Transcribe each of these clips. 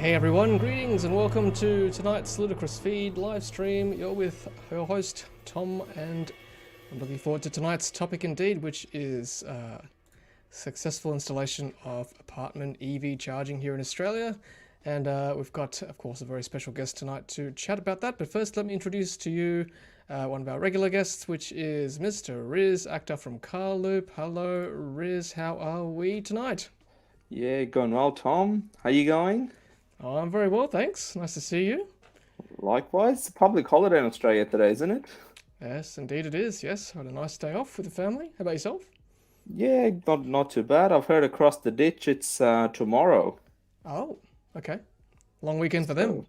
Hey everyone, greetings and welcome to tonight's Ludicrous Feed live stream. You're with your host Tom, and I'm looking forward to tonight's topic indeed, which is successful installation of apartment EV charging here in Australia. And we've got, of course, a very special guest tonight to chat about that. But first, let me introduce to you one of our regular guests, which is Mr. Riz, actor from Car Loop. Hello, Riz. How are we tonight? Yeah, going well, Tom. How you going? Oh, I'm very well, thanks. Nice to see you. Likewise, it's a public holiday in Australia today, isn't it? Yes, indeed it is. Yes, had a nice day off with the family. How about yourself? Yeah, not too bad. I've heard across the ditch it's tomorrow. Oh, okay. Long weekend for them. So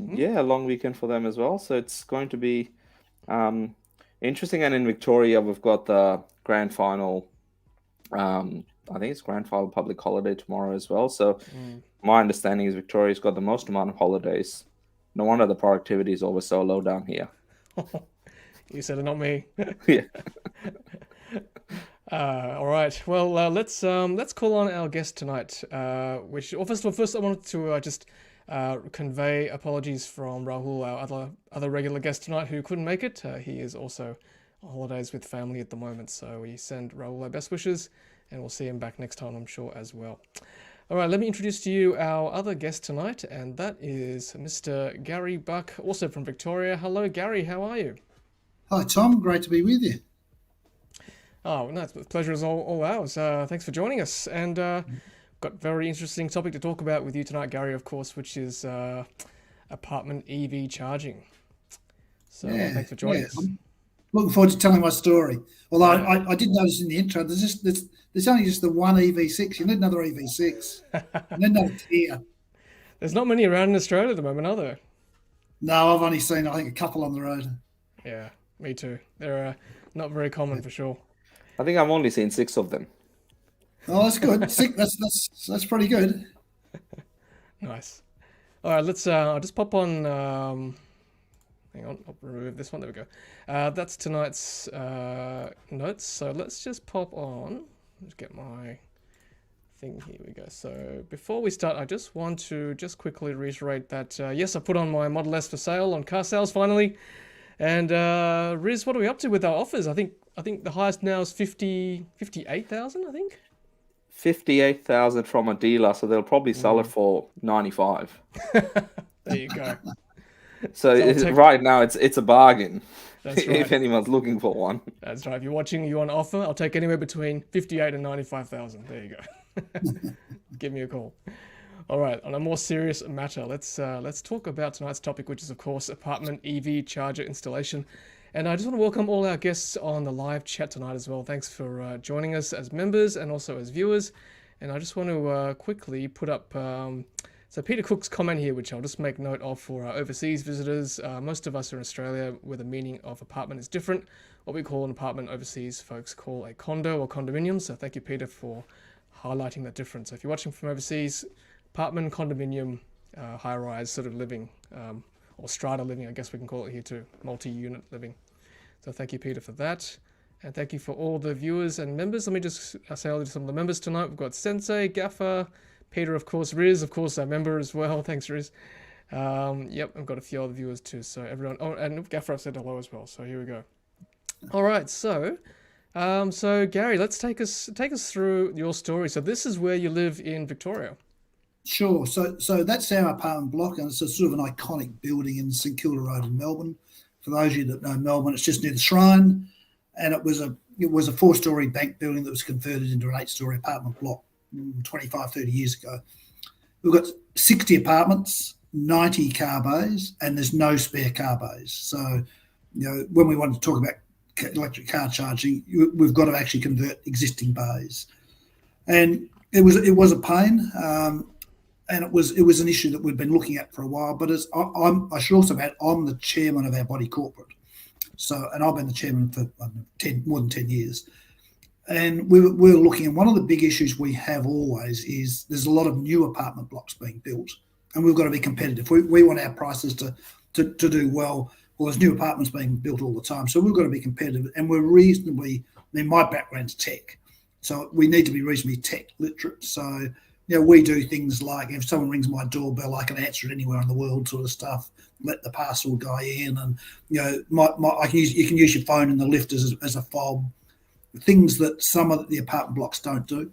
Hmm. yeah, a long weekend for them as well. So it's going to be um interesting. And in Victoria, we've got the grand final. I think it's grand final public holiday tomorrow as well. So Mm. my understanding is Victoria's got the most amount of holidays. No wonder the productivity is always so low down here. You said it, not me. Yeah. All right. Well, let's call on our guest tonight. First of all, first I wanted to just convey apologies from Rahul, our other regular guest tonight, who couldn't make it. He is also on holidays with family at the moment, so we send Rahul our best wishes, and we'll see him back next time, I'm sure, as well. All right, let me introduce to you our other guest tonight, and that is Mr. Gary Buck, also from Victoria. Hello, Gary. How are you? Hi, Tom. Great to be with you. Oh, no, the pleasure is all ours. Thanks for joining us. And got a very interesting topic to talk about with you tonight, Gary, of course, which is apartment EV charging. So Yeah, thanks for yeah. joining us. I'm looking forward to telling my story. Although I did notice in the intro, there's only just the one EV6. You need another EV6. You need another Kia. There's not many around in Australia at the moment, are there? No, I've only seen, I think, a couple on the road. Yeah, me too. They're not very common for sure. I think I've only seen six of them. Oh, that's good. Six, that's pretty good. Nice. All right, I'll just pop on. Hang on, I'll remove this one. There we go. That's tonight's notes. So let's just pop on. Let's get my thing. Here we go. So before we start, I just want to just quickly reiterate that yes, I put on my Model S for sale on car sales finally. And Riz, what are we up to with our offers? I think the highest now is 58,000, I think. 58,000 from a dealer, so they'll probably sell it for 95. There you go. So So I'll take. right now it's a bargain That's if right. anyone's looking for one. That's right. If you're watching, you want an offer, I'll take anywhere between 58 and 95,000. There you go. Give me a call. All right. On a more serious matter, let's talk about tonight's topic, which is of course apartment EV charger installation. And I just want to welcome all our guests on the live chat tonight as well. Thanks for joining us as members and also as viewers. And I just want to quickly put up so Peter Cook's comment here, which I'll just make note of for our overseas visitors. Most of us are in Australia where the meaning of apartment is different. What we call an apartment overseas, folks call a condo or condominium. So thank you, Peter, for highlighting that difference. So if you're watching from overseas, apartment, condominium, high-rise sort of living, or strata living, I guess we can call it here too, multi-unit living. So thank you, Peter, for that. And thank you for all the viewers and members. Let me just say hello to some of the members tonight. We've got Sensei, Gaffer, Peter, of course, Riz, of course, our member as well. Thanks, Riz. Yep, I've got a few other viewers too. So everyone, oh, and Gaffer, I've said hello as well. So here we go. All right, so Gary, let's take us through your story. So this is where you live in Victoria. Sure. So that's our apartment block, and it's a sort of an iconic building in St Kilda Road in Melbourne. For those of you that know Melbourne, it's just near the Shrine, and it was a four-story bank building that was converted into an eight-story apartment block 25, 30 years ago. We've got 60 apartments, 90 car bays, and there's no spare car bays. So, when we want to talk about electric car charging, we've got to actually convert existing bays. And it was a pain. And it was an issue that we've been looking at for a while. But I should also add, I'm the chairman of our body corporate. So, and I've been the chairman for more than 10 years. And we were looking, and one of the big issues we have always is there's a lot of new apartment blocks being built, and we've got to be competitive. We want our prices to do well. Well, there's new apartments being built all the time, so we've got to be competitive. And we're reasonably, my background's tech, so we need to be reasonably tech literate. So we do things like if someone rings my doorbell, I can answer it anywhere in the world, sort of stuff. Let the parcel guy in, and you can use your phone in the lift as a fob. Things that some of the apartment blocks don't do.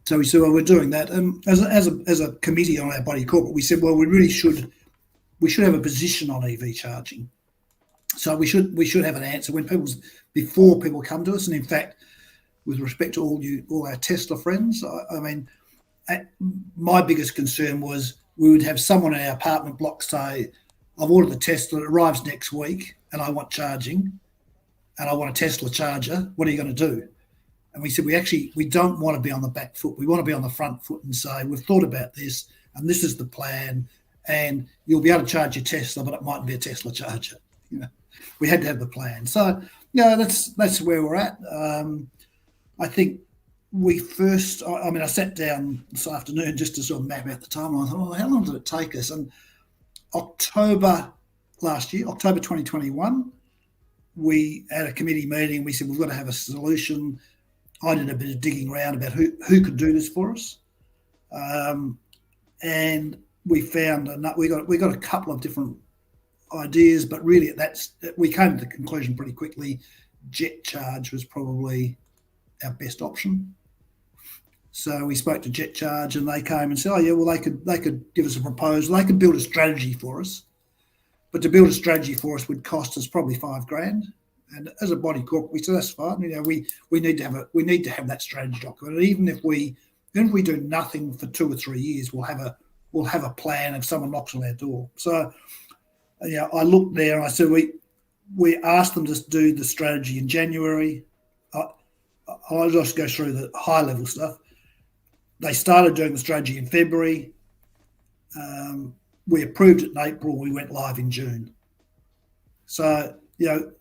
So we said, well, we're doing that. And as a committee on our body corporate, we said, well, we should have a position on EV charging. So we should have an answer before people come to us. And in fact, with respect to all our Tesla friends, I mean, my biggest concern was we would have someone in our apartment block say, I've ordered the Tesla, it arrives next week, and I want charging, and I want a Tesla charger. What are you going to do? And we said, we don't want to be on the back foot. We want to be on the front foot and say, we've thought about this, and this is the plan, and you'll be able to charge your Tesla, but it mightn't be a Tesla charger. We had to have the plan. So, that's where we're at. I think I sat down this afternoon just to sort of map out the time. I thought, how long did it take us? And October last year, October 2021, we had a committee meeting. We said, we've got to have a solution. I did a bit of digging around about who could do this for us. And we found we got a couple of different ideas, but really we came to the conclusion pretty quickly Jet Charge was probably our best option. So we spoke to Jet Charge, and they came and said, oh yeah, well they could give us a proposal. They could build a strategy for us, but to build a strategy for us would cost us probably $5,000. And as a body corp, we said that's fine. We need to have that strategy document. And even if we do nothing for 2 or 3 years, we'll have a plan if someone knocks on our door. So I looked there and I said we asked them to do the strategy in January. I'll just go through the high level stuff. They started doing the strategy in February. We approved it in April. We went live in June. So,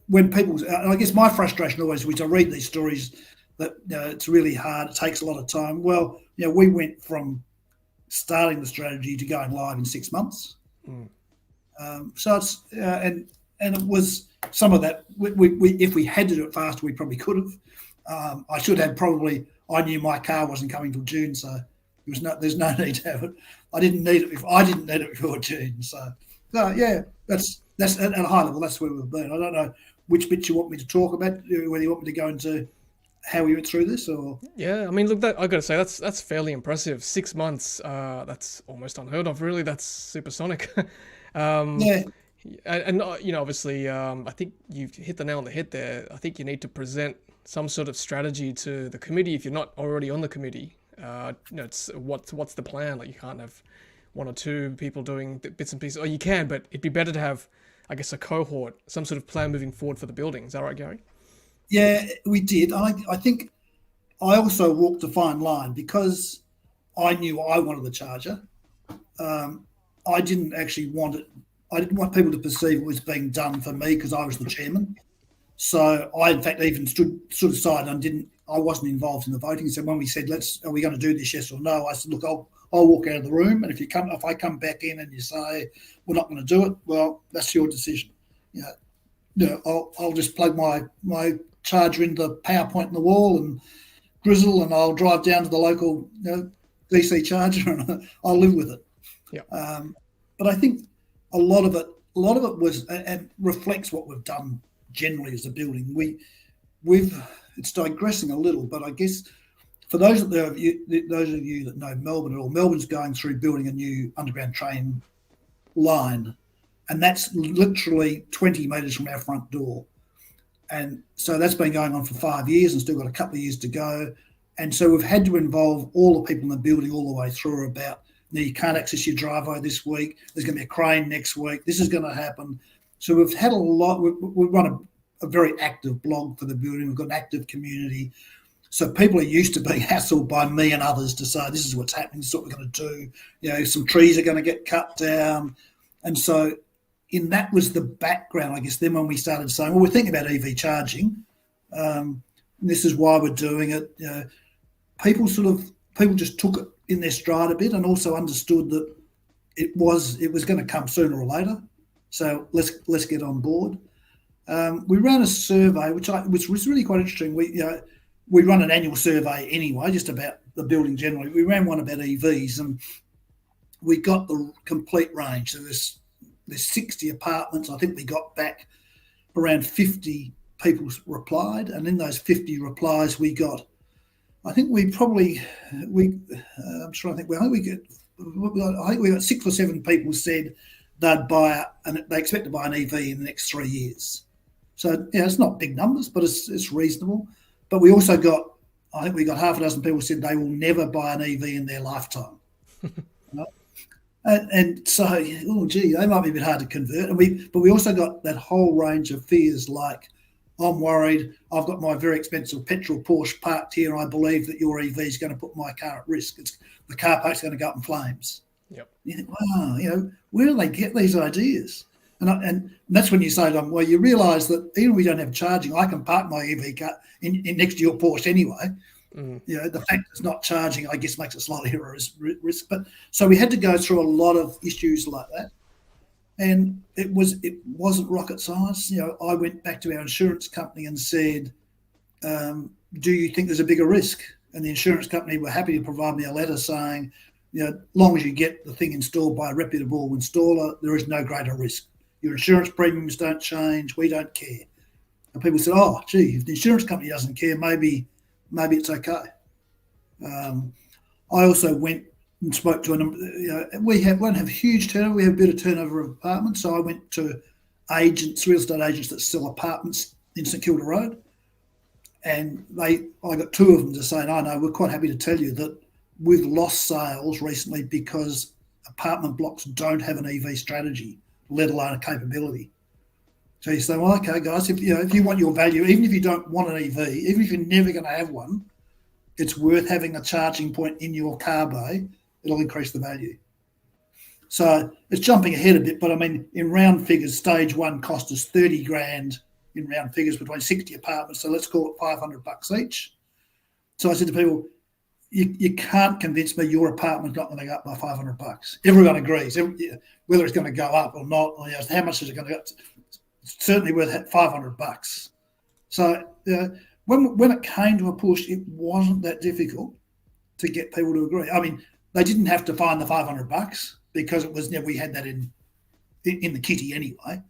when people, and I guess my frustration always, which I read these stories that it's really hard, it takes a lot of time. Well, we went from starting the strategy to going live in 6 months. So it's and it was some of that. We if we had to do it faster, we probably could have. I should have probably. I knew my car wasn't coming till June, so there's no need to have it. I didn't need it before June. So yeah, that's at a high level. That's where we've been. I don't know which bit you want me to talk about. Whether you want me to go into how we went through this, or yeah, I mean, look, I got to say that's fairly impressive. 6 months, that's almost unheard of. Really, that's supersonic. Yeah. And obviously, I think you've hit the nail on the head there. I think you need to present some sort of strategy to the committee if you're not already on the committee. It's what's the plan? Like, you can't have one or two people doing bits and pieces. Or you can, but it'd be better to have, I guess, a cohort, some sort of plan moving forward for the building. Is that right, Gary? Yeah, we did. I think I also walked a fine line because I knew I wanted the charger. I didn't actually want it. I didn't want people to perceive it was being done for me because I was the chairman. So I, in fact, even stood aside and I wasn't involved in the voting. So when we said, are we going to do this, yes or no? I said, look, I'll walk out of the room, and if I come back in and you say we're not going to do it, well, that's your decision. I'll just plug my charger into the power point in the wall and grizzle, and I'll drive down to the local DC charger and I'll live with it. Yeah. But I think a lot of it was and reflects what we've done generally as a building. It's digressing a little, but I guess for those of you that know Melbourne at all, Melbourne's going through building a new underground train line, and that's literally 20 metres from our front door. And so that's been going on for 5 years and still got a couple of years to go. And so we've had to involve all the people in the building all the way through about, you can't access your driveway this week. There's going to be a crane next week. This is going to happen. So we've had a lot. We've run a very active blog for the building. We've got an active community. So people are used to being hassled by me and others to say, this is what's happening. This is what we're going to do. Some trees are going to get cut down. And so that was the background, I guess. Then when we started saying, well, we're thinking about EV charging. This is why we're doing it. People just took it in their stride a bit and also understood that it was going to come sooner or later. So let's get on board. We ran a survey, which was really quite interesting. we run an annual survey anyway, just about the building generally. We ran one about EVs, and we got the complete range. So there's 60 apartments. I think we got back around 50 people replied, and in those 50 replies, we got, I think we probably, I'm trying to think, well, I think we got 6 or 7 people said they'd buy and they expect to buy an EV in the next 3 years. So yeah, it's not big numbers, but it's reasonable. But we also got, I think we got half a dozen people said they will never buy an EV in their lifetime. And so, oh gee, they might be a bit hard to convert. But we also got that whole range of fears like, I'm worried, I've got my very expensive petrol Porsche parked here, and I believe that your EV is going to put my car at risk. The car park's going to go up in flames. Yep. You think, wow, where do they get these ideas? And that's when you say to them, well, you realise that even if we don't have charging, I can park my EV car in next to your Porsche anyway. The fact it's not charging, I guess, makes it slightly higher risk. But so we had to go through a lot of issues like that, and it wasn't rocket science. I went back to our insurance company and said, "Do you think there's a bigger risk?" And the insurance company were happy to provide me a letter saying, as long as you get the thing installed by a reputable installer, there is no greater risk. Your insurance premiums don't change. We don't care. And people said, "Oh, gee, if the insurance company doesn't care, maybe it's okay." I also went and spoke to a number. We won't have huge turnover. We have a bit of turnover of apartments. So I went to real estate agents that sell apartments in St Kilda Road, and I got 2 of them to say, "No, we're quite happy to tell you that we've lost sales recently because apartment blocks don't have an EV strategy, let alone a capability." So you say, well, okay, guys, if you want your value, even if you don't want an EV, even if you're never going to have one, it's worth having a charging point in your car bay. It'll increase the value. So it's jumping ahead a bit, but I mean, in round figures, stage 1 cost us 30 grand in round figures between 60 apartments. So let's call it $500 each. So I said to people, you can't convince me your apartment's not going to go up by $500. Everyone agrees, whether it's going to go up or not, or how much is it going to go up. It's certainly worth $500. So when it came to a push, it wasn't that difficult to get people to agree. I mean, they didn't have to find the $500 because it was we had that in the kitty anyway.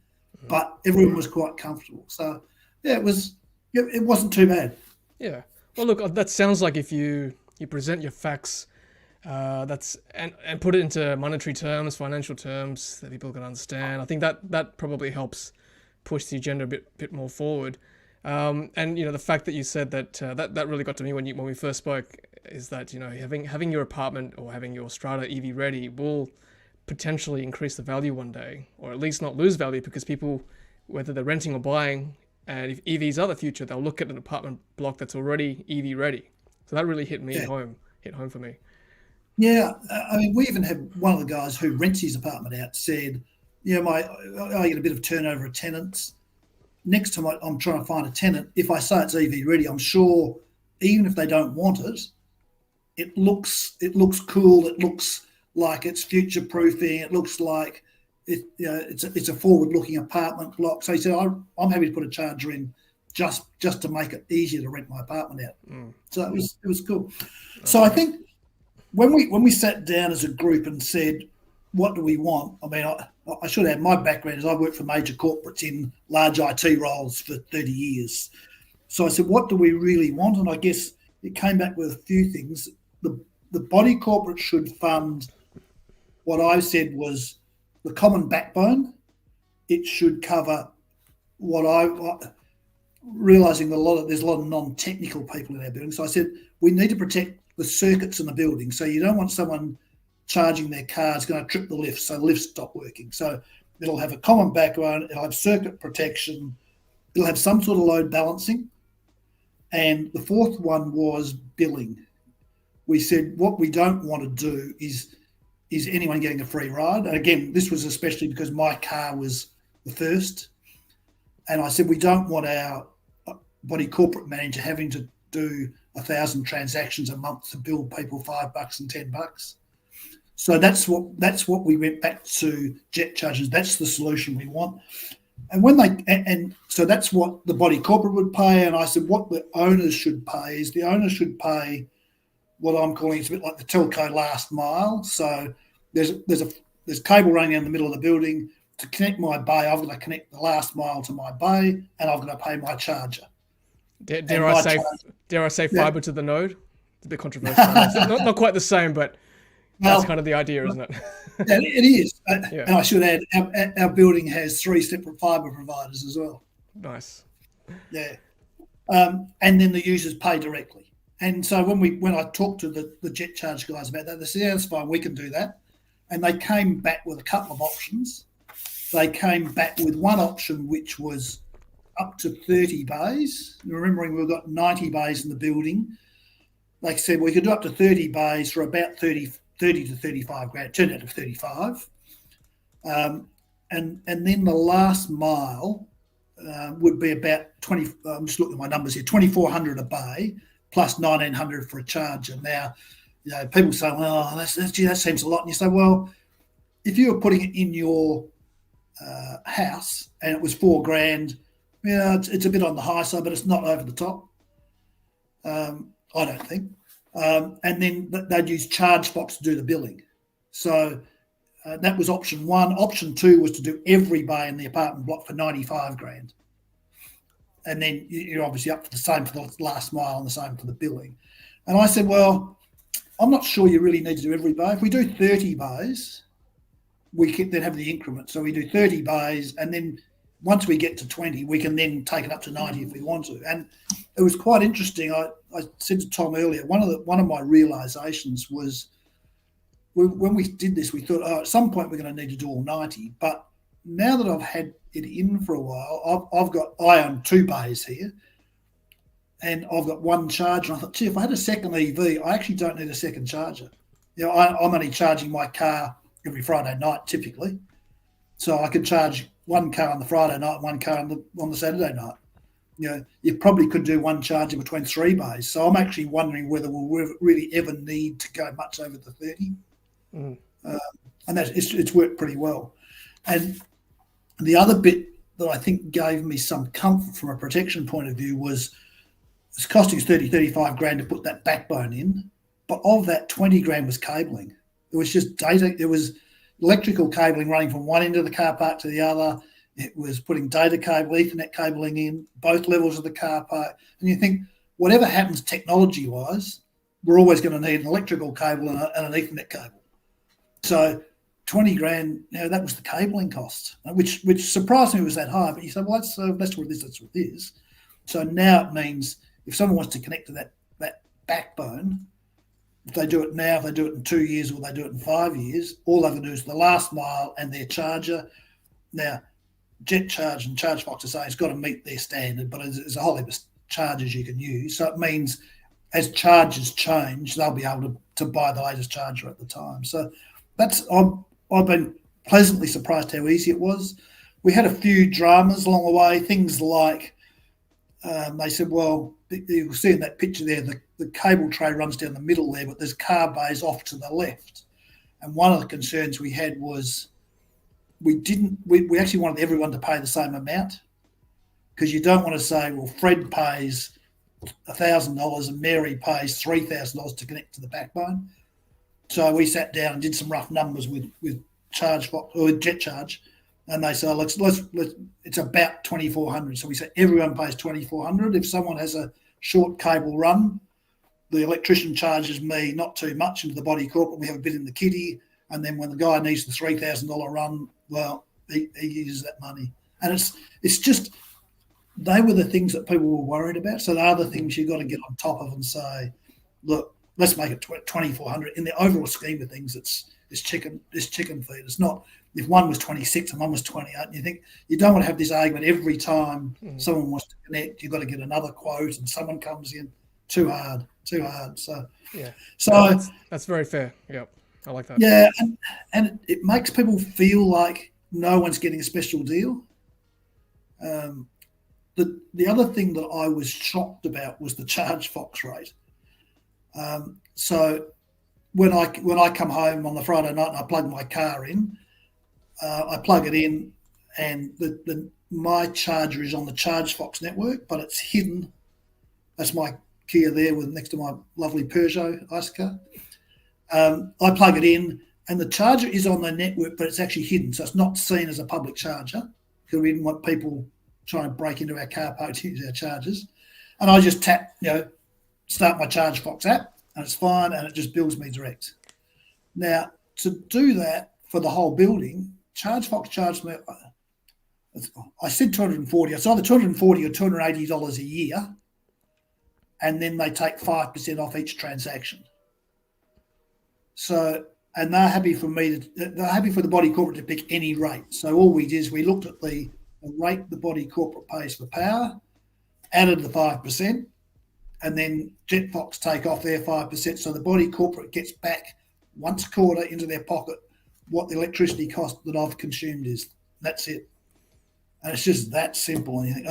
But everyone was quite comfortable. So yeah, it wasn't too bad. Yeah. Well, look, that sounds like if you present your facts, and put it into monetary terms, financial terms that people can understand. I think that probably helps push the agenda a bit more forward. And the fact that you said that really got to me when we first spoke is that having your apartment or having your Strata EV ready will potentially increase the value one day, or at least not lose value, because people, whether they're renting or buying, and if EVs are the future, they'll look at an apartment block that's already EV ready. So that really hit home for me. Yeah, I mean, we even had one of the guys who rents his apartment out said, I get a bit of turnover of tenants. Next time I'm trying to find a tenant, if I say it's EV ready, I'm sure even if they don't want it, it looks cool. It looks like it's future proofing. It looks like it's a forward looking apartment block. So he said, I'm happy to put a charger in just to make it easier to rent my apartment out. So it was cool. Okay. So I think when we sat down as a group and said, what do we want? I mean, I should have, my background is I worked for major corporates in large IT roles for 30 years. So I said, what do we really want? And I guess it came back with a few things. The body corporate should fund what I said was the common backbone. It should cover realising that there's a lot of non-technical people in our building. So I said, we need to protect the circuits in the building. So you don't want someone charging their car is going to trip the lift, so the lifts stop working. So it'll have a common backbone, it'll have circuit protection, it'll have some sort of load balancing. And the fourth one was billing. We said what we don't want to do is anyone getting a free ride. And again, this was especially because my car was the first. And I said, we don't want our body corporate manager having to do 1,000 transactions a month to bill people $5 and $10. So that's what we went back to jet charges. That's the solution we want. And when and so that's what the body corporate would pay. And I said, what the owners should pay is the owners should pay what I'm calling, it's a bit like the telco last mile. So there's cable running in the middle of the building. To connect my bay, I've got to connect the last mile to my bay, and I've got to pay my charger. Dare I say fiber to the node? It's a bit controversial. not quite the same, but that's kind of the idea, isn't it? Yeah, it is. And I should add, our building has 3 separate fiber providers as well. Nice. Yeah. And then the users pay directly. And so when I talked to the jet charge guys about that, they said, yeah, that's fine, we can do that. And they came back with a couple of options. They came back with one option, which was up to 30 bays. Remembering we've got 90 bays in the building. They said we could do up to 30 bays for about 30 to 35 grand. It turned out to 35. And then the last mile would be about 20. I'm just looking at my numbers here. 2,400 a bay plus 1,900 for a charger. Now, people say, well, that seems a lot. And you say, well, if you were putting it in your house and it was 4 grand, it's a bit on the high side, but it's not over the top. I don't think. And then they'd use ChargeFox to do the billing. So that was option 1. Option 2 was to do every bay in the apartment block for 95 grand. And then you're obviously up for the same for the last mile and the same for the billing. And I said, well, I'm not sure you really need to do every bay. If we do 30 bays, we can then have the increment. So we do 30 bays, and then once we get to 20, we can then take it up to 90 if we want to. And it was quite interesting. I said to Tom earlier, one of my realizations was when we did this, we thought, at some point we're going to need to do all 90. But now that I've had it in for a while, I own 2 bays here, and I've got 1 charger. And I thought, gee, if I had a second EV, I actually don't need a second charger. I'm only charging my car every Friday night typically, so I could charge 1 car on the Friday night and 1 car on the Saturday night. You probably could do 1 charger between 3 bays. So I'm actually wondering whether we'll really ever need to go much over the 30. And it's worked pretty well. And the other bit that I think gave me some comfort from a protection point of view was it's costing us 35 grand to put that backbone in, but of that 20 grand was cabling. It was just data. It was electrical cabling running from one end of the car park to the other. It was putting data cable, Ethernet cabling in both levels of the car park. And you think, whatever happens technology-wise, we're always going to need an electrical cable and an Ethernet cable. So 20 grand, that was the cabling cost, which surprised me was that high. But you say, well, that's what it is, that's what it is. So now it means if someone wants to connect to that backbone, if they do it now, if they do it in 2 years or they do it in 5 years, all they can do is the last mile and their charger. Now, Jet Charge and ChargeFox are saying it's got to meet their standard, but there's a whole heap of chargers you can use. So it means as chargers change, they'll be able to buy the latest charger at the time. So I've been pleasantly surprised how easy it was. We had a few dramas along the way, things like they said, well, you'll see in that picture there, the cable tray runs down the middle there, but there's car bays off to the left. And one of the concerns we had was we actually wanted everyone to pay the same amount, because you don't want to say, well, Fred pays $1,000 and Mary pays $3,000 to connect to the backbone. So we sat down and did some rough numbers with ChargeFox or Jet Charge, and they said, let's it's about 2,400. So we said everyone pays 2,400. If someone has a short cable run, the electrician charges me not too much into the body corporate. We have a bit in the kitty, and then when the guy needs the $3,000 run, well, he uses that money. And it's just, they were the things that people were worried about. So the other things you've got to get on top of and say, look, let's make it 2,400. In the overall scheme of things, it's chicken feed. It's not, if one was 26 and one was 28, and you think, you don't want to have this argument every time someone wants to connect, you've got to get another quote and someone comes in. Too hard. So yeah. So that's very fair. Yep. I like that. Yeah, and it makes people feel like no one's getting a special deal. The other thing that I was shocked about was the ChargeFox rate. So when I come home on the Friday night and I plug my car in, I plug it in, and my charger is on the ChargeFox network, but it's hidden. That's my Kia there with next to my lovely Peugeot ice car. I plug it in, and the charger is on the network, but it's actually hidden, so it's not seen as a public charger because we didn't want people trying to break into our car park to use our chargers. And I just tap, start my ChargeFox app, and it's fine, and it just bills me direct. Now, to do that for the whole building, ChargeFox charged me, I said 240. It's either 240 or $280 a year, and then they take 5% off each transaction. So, and they're happy for the body corporate to pick any rate. So all we did is we looked at the rate the body corporate pays for power, added the 5%, and then JetFox take off their 5%. So the body corporate gets back once a quarter into their pocket what the electricity cost that I've consumed is. That's it. And it's just that simple. And you think,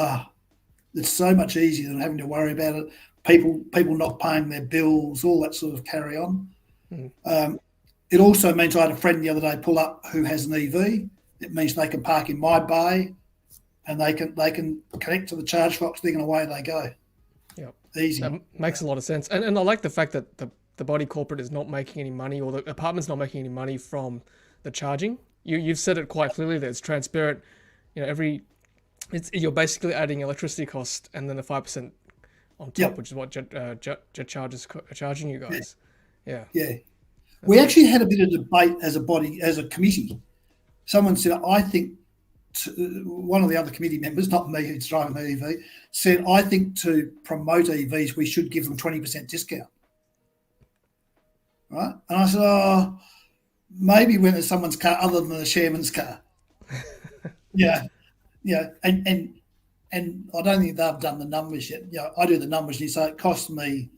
it's so much easier than having to worry about it. People not paying their bills, all that sort of carry on. It also means I had a friend the other day pull up who has an EV. It means they can park in my bay, and they can connect to the ChargeFox thing, and away they go. Yep. Easy. That makes a lot of sense. And I like the fact that the body corporate is not making any money, or the apartment's not making any money from the charging. You've said it quite clearly that it's transparent. You're basically adding electricity cost and then the 5% on top, which is what Jet Charge is charging you guys. Yeah. We actually had a bit of debate as a committee. Someone said, I think, one of the other committee members, not me who's driving the EV, said, I think to promote EVs, we should give them 20% discount. Right? And I said, maybe when it's someone's car other than the chairman's car. And I don't think they've done the numbers yet. I do the numbers, and you say it costs me,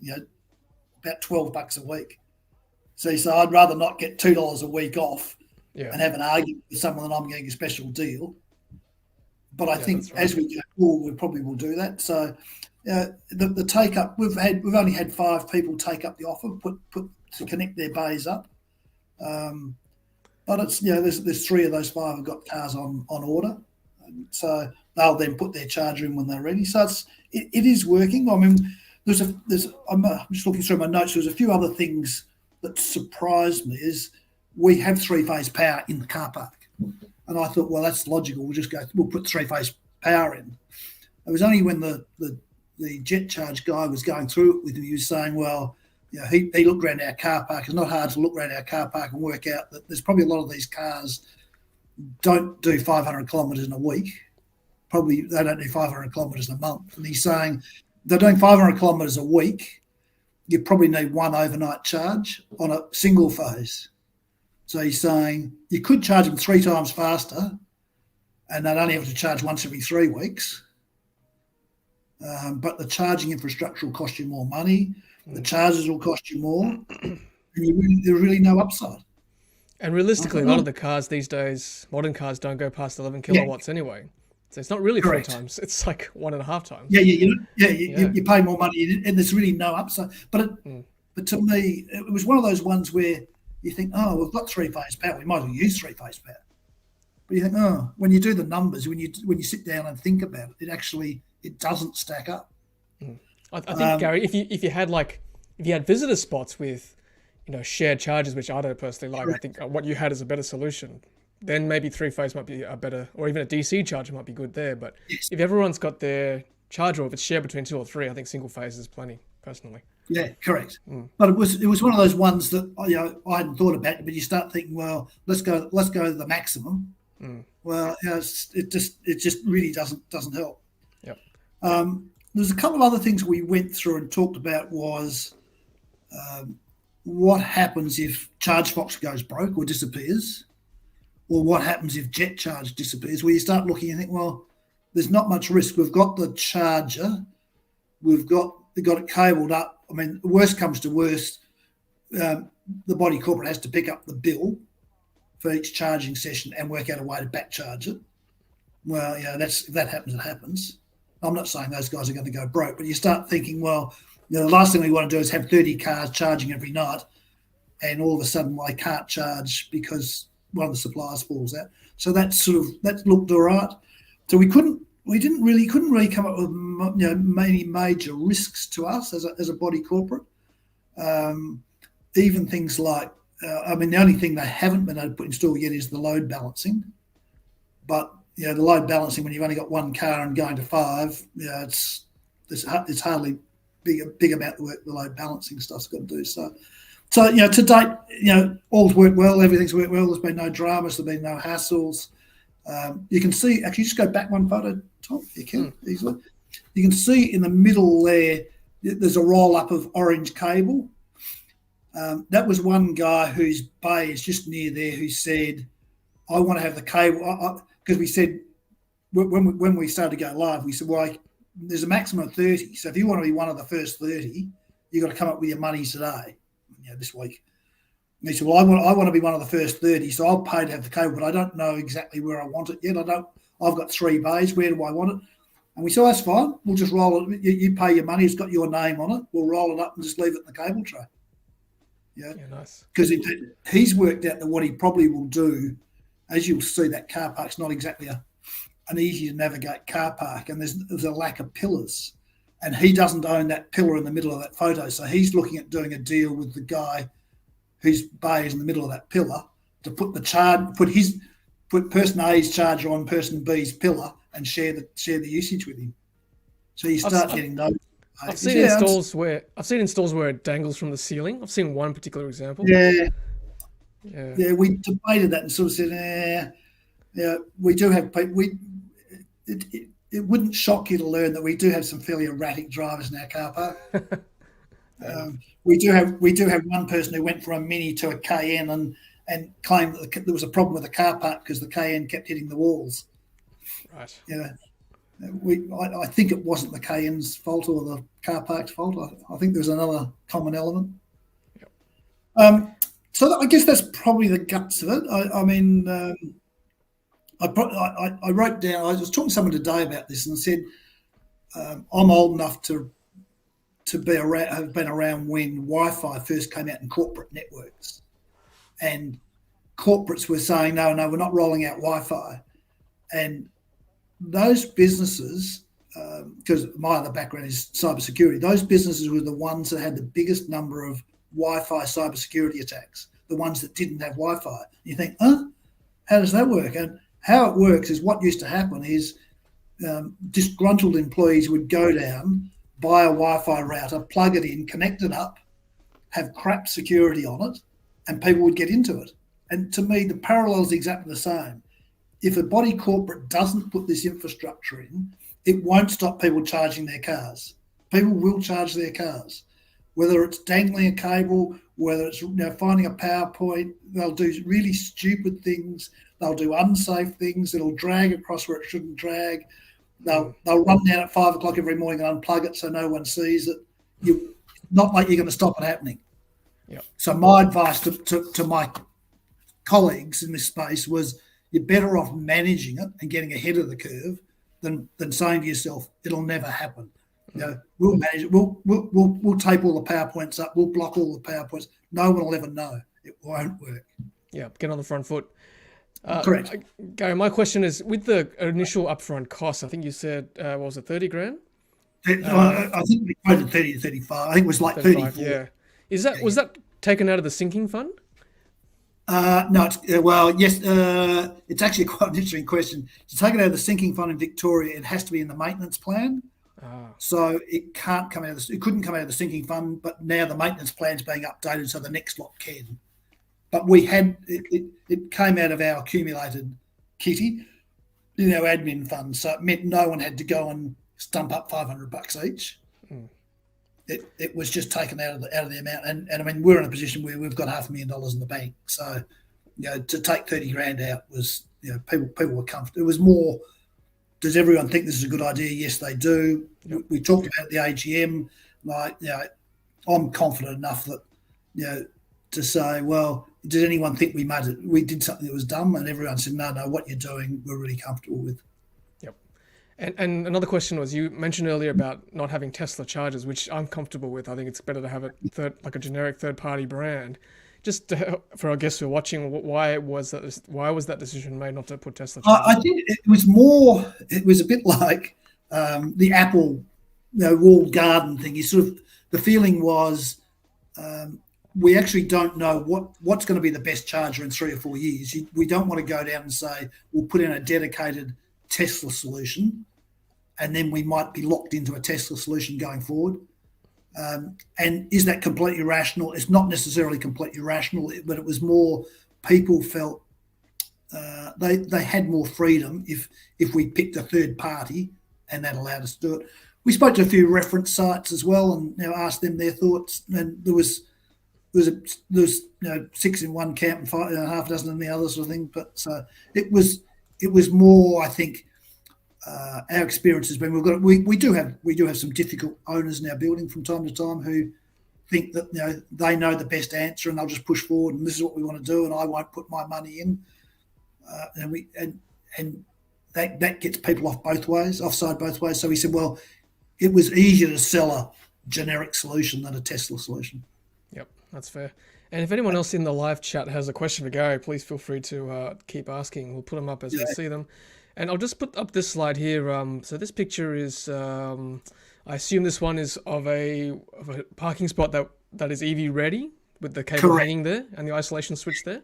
about $12 a week. So I'd rather not get $2 a week off and have an argument with someone that I'm getting a special deal. But I think as we go forward, we probably will do that. So the take up, we've only had 5 people take up the offer, put to connect their bays up. But it's there's 3 of those 5 have got cars on order, so they'll then put their charger in when they're ready. So it is working. I mean, I'm just looking through my notes. There's a few other things that surprised me. Is we have 3-phase power in the car park, and I thought, well, that's logical. We'll put 3-phase power in. It was only when the Jet Charge guy was going through it with me, he was saying, well, he looked around our car park. It's not hard to look around our car park and work out that there's probably a lot of these cars don't do 500 kilometres in a week. Probably they don't do 500 kilometres in a month. And he's saying they're doing 500 kilometres a week. You probably need 1 overnight charge on a single phase. So he's saying you could charge them 3 times faster, and they'd only have to charge once every 3 weeks. But the charging infrastructure will cost you more money. The chargers will cost you more, and there's really no upside. And realistically, a lot of the cars these days, modern cars, don't go past 11 kilowatts anyway. So it's not really 3 times. It's like 1.5 times. You pay more money, and there's really no upside. But to me, it was one of those ones where you think, we've got 3-phase power. We might as well use 3-phase power. But you think, when you do the numbers, when you sit down and think about it, it doesn't stack up. I think, Gary, if you had visitor spots with, shared charges, which I don't personally like, I think what you had is a better solution. Then maybe 3-phase might be a better, or even a DC charger might be good there. But if everyone's got their charger, or if it's shared between 2 or 3, I think single phase is plenty, personally. Yeah, correct. But it was one of those ones that I hadn't thought about. But you start thinking, well, let's go to the maximum. Well, it just really doesn't help. Yep. There's a couple of other things we went through and talked about was what happens if ChargeFox goes broke or disappears, or what happens if Jet Charge disappears, where you start looking and think, well, there's not much risk. We've got the charger. We've got it cabled up. I mean, worst comes to worst, the body corporate has to pick up the bill for each charging session and work out a way to back charge it. Well, if that happens, it happens. I'm not saying those guys are going to go broke, but you start thinking, well, the last thing we want to do is have 30 cars charging every night, and all of a sudden I can't charge because one of the suppliers falls out. So that looked all right. So we couldn't really come up with many major risks to us as a body corporate. Even things like, the only thing they haven't been able to install yet is the load balancing. But the load balancing when you've only got one car and going to 5, it's hardly big amount of work the load balancing stuff's got to do. So to date, all's worked well, everything's worked well. There's been no dramas, there's been no hassles. You can see, actually, just go back one photo, Tom, you can easily. You can see in the middle there's a roll up of orange cable. That was one guy whose bay is just near there who said, I want to have the cable, because we said, when we started to go live, we said, well, there's a maximum of 30. So if you want to be one of the first 30, you've got to come up with your money today, this week. And he said, well, I want to be one of the first 30, so I'll pay to have the cable, but I don't know exactly where I want it yet. I've got 3 bays. Where do I want it? And we said, that's fine. We'll just roll it. You pay your money. It's got your name on it. We'll roll it up and just leave it in the cable tray. Yeah, nice. Because he's worked out that what he probably will do, as you'll see, that car park's not exactly an easy to navigate car park, and there's a lack of pillars. And he doesn't own that pillar in the middle of that photo. So he's looking at doing a deal with the guy whose bay is in the middle of that pillar to put person A's charger on person B's pillar and share the usage with him. So you start getting those. I've seen installs where it dangles from the ceiling. I've seen one particular example. Yeah. We debated that and sort of said, we do have people. It wouldn't shock you to learn that we do have some fairly erratic drivers in our car park. We do have one person who went from a Mini to a Cayenne and claimed that there was a problem with the car park because the Cayenne kept hitting the walls. Right. I think it wasn't the Cayenne's fault or the car park's fault. I think there was another common element. Yep. So I guess that's probably the guts of it. I wrote down. I was talking to someone today about this and said I'm old enough to have been around when Wi-Fi first came out in corporate networks, and corporates were saying, no, we're not rolling out Wi-Fi, and those businesses, because my other background is cybersecurity, those businesses were the ones that had the biggest number of Wi-Fi cybersecurity attacks, the ones that didn't have Wi-Fi. You think, how does that work? And how it works is what used to happen is disgruntled employees would go down, buy a Wi-Fi router, plug it in, connect it up, have crap security on it, and people would get into it. And to me, the parallel is exactly the same. If a body corporate doesn't put this infrastructure in, it won't stop people charging their cars. People will charge their cars, whether it's dangling a cable, whether it's finding a PowerPoint. They'll do really stupid things. They'll do unsafe things. It'll drag across where it shouldn't drag. They'll run down at 5 o'clock every morning and unplug it so no one sees it. Not like you're going to stop it happening. Yep. So my advice to my colleagues in this space was, you're better off managing it and getting ahead of the curve than saying to yourself, it'll never happen. We'll manage it. We'll tape all the PowerPoints up. We'll block all the PowerPoints. No one will ever know. It won't work. Yeah, get on the front foot. Correct. Gary, my question is, with the initial upfront cost, I think you said, what was it, 30 grand? I think we quoted 30 to 35. I think it was like 34. Yeah. Was that taken out of the sinking fund? No, yes. It's actually quite an interesting question. To take it out of the sinking fund in Victoria, it has to be in the maintenance plan. So it couldn't come out of the sinking fund, but now the maintenance plan's being updated, so the next lot can. But we had it came out of our accumulated kitty in our admin fund, so it meant no one had to go and stump up $500 each. It was just taken out of the amount, and I mean, we're in a position where we've got $500,000 in the bank, so to take 30 grand out was people were comfortable. It was more, does everyone think this is a good idea? Yes, they do. Yep. We talked about the AGM. I'm confident enough that to say, well, did anyone think we did something that was dumb? And everyone said, no, what you're doing, we're really comfortable with. Yep. And another question was, you mentioned earlier about not having Tesla chargers, which I'm comfortable with. I think it's better to have a generic third-party brand. just for our guests who are watching, why was that decision made not to put Tesla I chargers? think it was a bit like the Apple, walled garden thing. The feeling was we actually don't know what's going to be the best charger in 3 or 4 years. We don't want to go down and say we'll put in a dedicated Tesla solution, and then we might be locked into a Tesla solution going forward. And is that completely rational? It's not necessarily completely rational, but it was more people felt they had more freedom if we picked a third party, and that allowed us to do it. We spoke to a few reference sites as well, and asked them their thoughts. And there was 6 in one camp and half a dozen in the other, sort of thing. But so it was more, I think. Our experience has been we do have some difficult owners in our building from time to time who think that they know the best answer and they'll just push forward and this is what we want to do and I won't put my money in, and that gets people offside both ways. So we said, well, it was easier to sell a generic solution than a Tesla solution. Yep, that's fair. And if anyone else in the live chat has a question for Gary, please feel free to keep asking. We'll put them up as we see them. And I'll just put up this slide here. So this picture is, I assume this one is of a parking spot that is EV ready with the cable hanging there and the isolation switch there.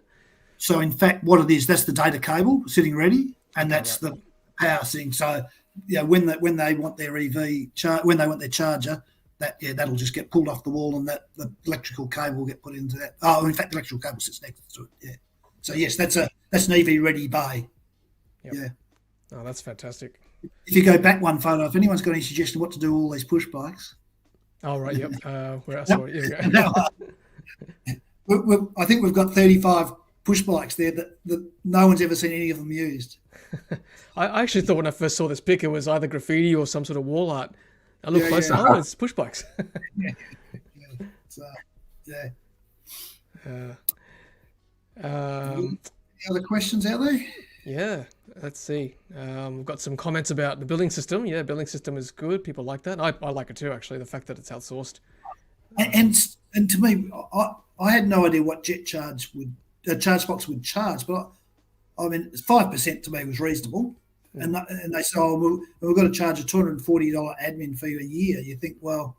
So in fact, what it is, that's the data cable sitting ready, and that's the power thing. So when they want their when they want their charger, that'll just get pulled off the wall, and that the electrical cable will get put into that. Oh, in fact, the electrical cable sits next to it. Yeah. So yes, that's an EV ready bay. Yep. Yeah. Oh, that's fantastic. If you go back one photo, if anyone's got any suggestion what to do with all these push bikes. Oh, right, yep. Where else? Here we go. I think we've got 35 push bikes there that no one's ever seen any of them used. I actually thought when I first saw this pic, it was either graffiti or some sort of wall art. I looked closer. Yeah. Oh, it's push bikes. Any other questions out there? Yeah, let's see. We've got some comments about the building system. Yeah, building system is good. People like that. I like it too, actually, the fact that it's outsourced. And to me, I had no idea what ChargeBox would charge, but I mean, 5% to me was reasonable. And they say, we've got to charge a $240 admin fee a year. You think, well,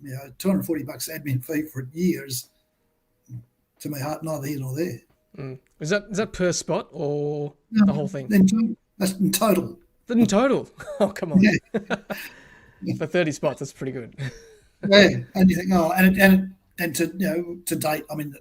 $240 admin fee for a year is, to me, neither here nor there. Mm. Is that per spot or the whole thing? That's in total. In total? Oh, come on. Yeah. For 30 spots, that's pretty good. Yeah, and you think, and to date, I mean,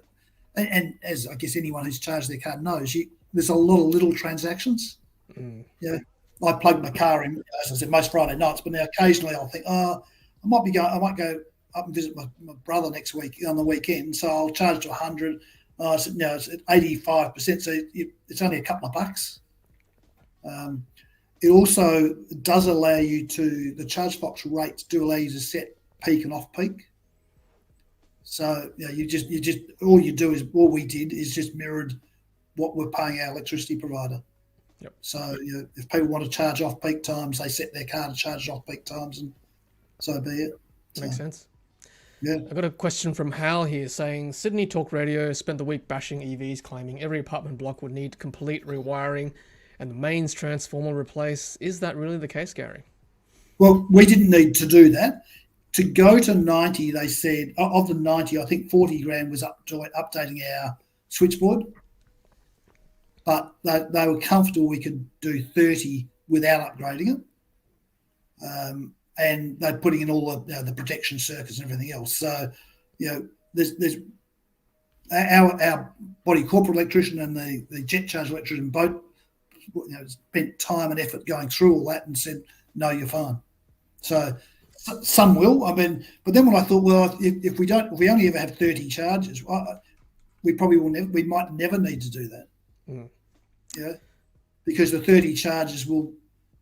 and as I guess anyone who's charged their car knows, there's a lot of little transactions. Mm. Yeah, I plug my car in, as I said, most Friday nights, but now occasionally I'll think, I might go up and visit my brother next week on the weekend, so I'll charge to 100. It's at 85%, so it's only a couple of bucks. It also does allow you the ChargeBox rates do allow you to set peak and off peak. So all we did is just mirrored what we're paying our electricity provider. Yep. So if people want to charge off peak times, they set their car to charge off peak times, and so be it. Makes sense. Yeah. I got a question from Hal here saying Sydney Talk Radio spent the week bashing EVs, claiming every apartment block would need complete rewiring and the mains transformer replaced. Is that really the case, Gary? Well, we didn't need to do that. To go to 90, they said, of the 90, I think 40 grand was up to updating our switchboard. But they were comfortable we could do 30 without upgrading it. And they're putting in all the protection circuits and everything else. So, there's our body corporate electrician and the jet charge electrician both spent time and effort going through all that and said, no, you're fine. So some will. I mean, but then when I thought, well, if we only ever have 30 charges, we probably we might never need to do that. Mm. Yeah, because the 30 charges will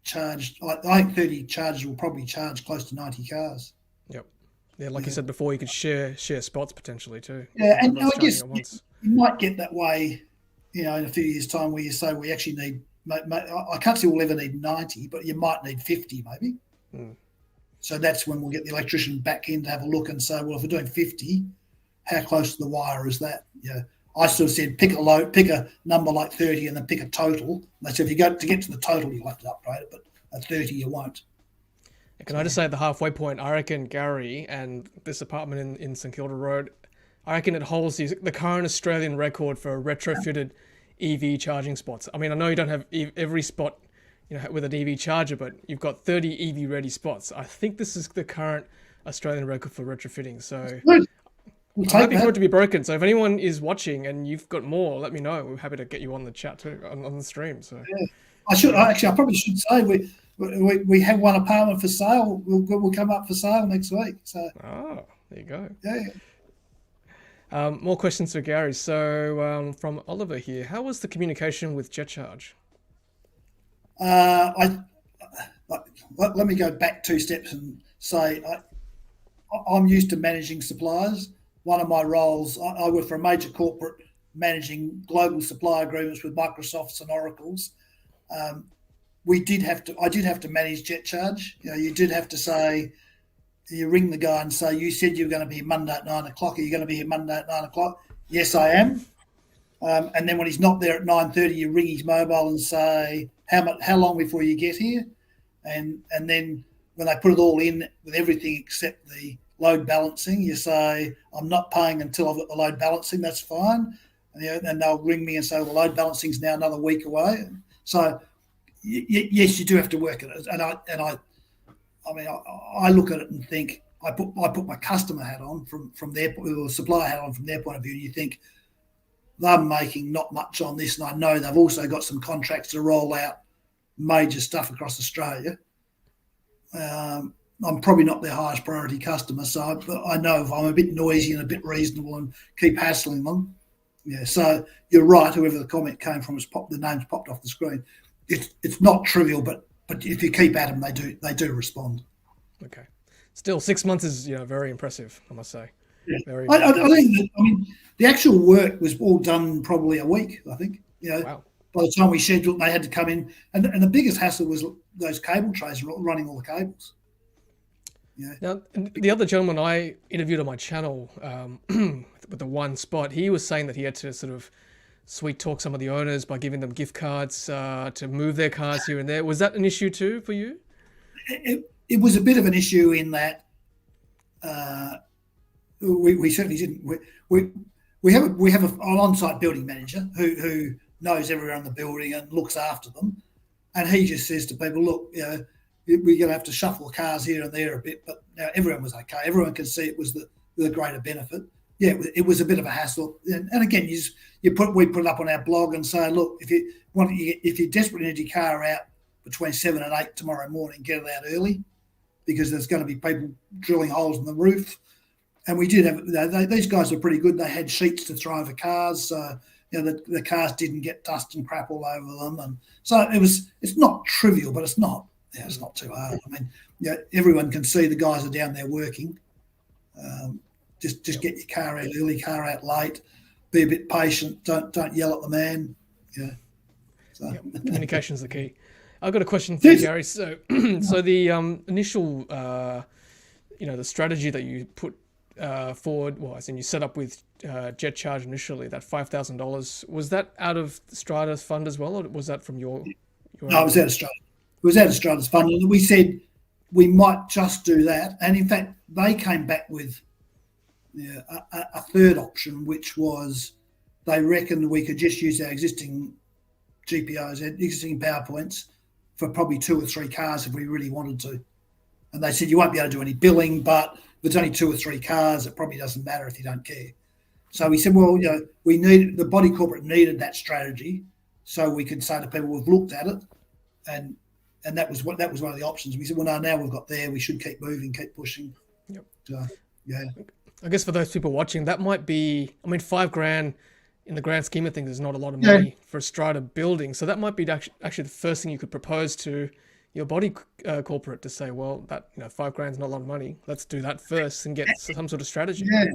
charge. I think 30 charges will probably charge close to 90 cars. Yep. Yeah, like you said before, you could share spots potentially too. Yeah, and I guess you might get that way, in a few years' time where you say we actually need. I can't say we'll ever need 90, but you might need 50 maybe. Mm. So that's when we'll get the electrician back in to have a look and say, well, if we're doing 50, how close to the wire is that? I sort of said pick a number like 30 and then pick a total. They said if you get to the total, you'll have to upgrade it, but at 30 you won't. Can I just say at the halfway point, I reckon Gary and this apartment in St Kilda Road, I reckon it holds the current Australian record for retrofitted EV charging spots. I mean, I know you don't have every spot, with an EV charger, but you've got 30 EV ready spots. I think this is the current Australian record for retrofitting. So I'm happy for it to be broken. So if anyone is watching and you've got more, let me know. We're happy to get you on the chat too, on the stream. So I probably should say we have one apartment for sale. We'll come up for sale next week. So there you go. Yeah. More questions for Gary. So from Oliver here, how was the communication with JetCharge? Let me go back 2 steps and say I'm used to managing suppliers. One of my roles, I work for a major corporate managing global supply agreements with Microsofts and Oracles. I did have to manage JetCharge. You did have to say, you ring the guy and say, you said you were going to be here Monday at 9 o'clock. Are you going to be here Monday at 9 o'clock? Yes, I am. And then when he's not there at 9:30, you ring his mobile and say, how long before you get here? And then when they put it all in with everything except the load balancing, you say, I'm not paying until I've got the load balancing. That's fine. And they'll ring me and say, well, load balancing's now another week away. So yes, you do have to work at it. I look at it and think, I put my customer hat on from their, or supplier hat on from their point of view. You think they're making not much on this, and I know they've also got some contracts to roll out major stuff across Australia. I'm probably not their highest priority customer, so I know if I'm a bit noisy and a bit reasonable and keep hassling them. Yeah, so you're right. Whoever the comment came from, the name's popped off the screen. It's not trivial, but if you keep at them, they do respond. Okay. Still, 6 months is very impressive, I must say. Yeah. Very. I think the actual work was all done probably a week. I think. Wow. By the time we scheduled, they had to come in, and the biggest hassle was those cable trays running all the cables. Yeah. Now, the other gentleman I interviewed on my channel with the one spot, he was saying that he had to sort of sweet talk some of the owners by giving them gift cards to move their cars here and there. Was that an issue too for you? It was a bit of an issue in that we certainly didn't. We have an on-site building manager who knows everyone in the building and looks after them, and he just says to people, look, we're going to have to shuffle cars here and there a bit, but everyone was okay. Everyone could see it was the greater benefit. Yeah, it was a bit of a hassle, and again, we put it up on our blog and say, look, if you desperately need your car out between 7 and 8 tomorrow morning, get it out early, because there's going to be people drilling holes in the roof. And we did have these guys were pretty good. They had sheets to throw over cars, so the cars didn't get dust and crap all over them, and so it's not trivial, but it's not too hard. I mean, everyone can see the guys are down there working. Just get your car out early, car out late. Be a bit patient. Don't yell at the man. So. Communication's the key. I've got a question for you, Gary. So the initial, the strategy that you put forward, as in you set up with JetCharge initially, that $5,000, was that out of Strata's fund as well, or was that from your No, it was out of Strata. It was out of Strata's fund, and we said we might just do that. And in fact, they came back with a third option, which was they reckoned we could just use our existing GPOs, existing PowerPoints, for probably 2 or 3 cars if we really wanted to. And they said you won't be able to do any billing, but if it's only 2 or 3 cars, it probably doesn't matter if you don't care. So we said, well, the body corporate needed that strategy, so we could say to people, we've looked at it, and that was one of the options. We said, well, no, now we've got there, we should keep moving, keep pushing. Yep. So, yeah. I guess for those people watching, that might be, $5,000 in the grand scheme of things is not a lot of money for a Strata building. So that might be actually the first thing you could propose to your body corporate, to say, well, that $5,000 is not a lot of money. Let's do that first and get some sort of strategy. Yeah,